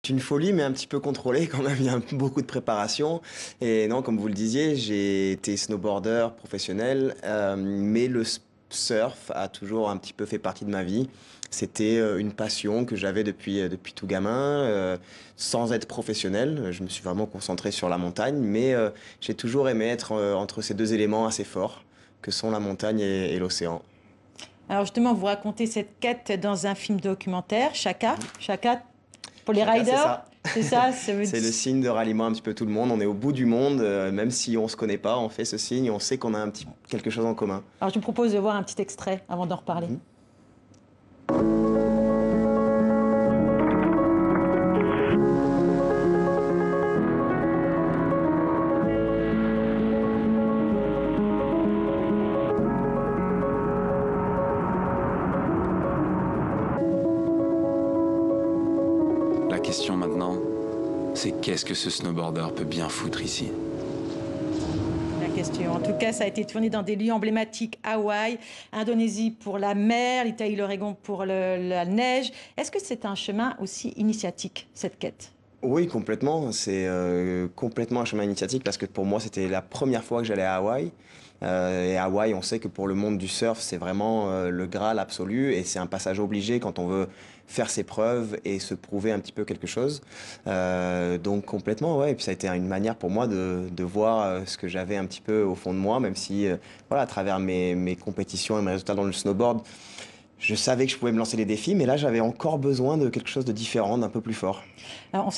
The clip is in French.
C'est une folie, mais un petit peu contrôlée quand même. Il y a beaucoup de préparation. Et non, comme vous le disiez, j'ai été snowboarder professionnel, mais surf a toujours un petit peu fait partie de ma vie. C'était une passion que j'avais depuis tout gamin, sans être professionnel. Je me suis vraiment concentré sur la montagne, mais j'ai toujours aimé être entre ces deux éléments assez forts, que sont la montagne et l'océan. Alors justement, vous racontez cette quête dans un film documentaire, Chaka, pour les Chacun, c'est riders, ça. c'est ça, C'est le signe de ralliement un petit peu tout le monde. On est au bout du monde, même si on se connaît pas, on fait ce signe, on sait qu'on a quelque chose en commun. Alors je vous propose de voir un petit extrait avant d'en reparler. Mhm. La question maintenant, c'est qu'est-ce que ce snowboarder peut bien foutre ici? La question. En tout cas, ça a été tourné dans des lieux emblématiques, Hawaï, Indonésie pour la mer, l'Italie, l'Oregon pour la neige. Est-ce que c'est un chemin aussi initiatique, cette quête? Oui, complètement. C'est complètement un chemin initiatique parce que pour moi, c'était la première fois que j'allais à Hawaï. Et Hawaï, on sait que pour le monde du surf, c'est vraiment le Graal absolu et c'est un passage obligé quand on veut faire ses preuves et se prouver un petit peu quelque chose. Donc complètement, ouais. Et puis ça a été une manière pour moi de voir ce que j'avais un petit peu au fond de moi, même si, voilà, à travers mes compétitions et mes résultats dans le snowboard, je savais que je pouvais me lancer des défis, mais là, j'avais encore besoin de quelque chose de différent, d'un peu plus fort. Alors, on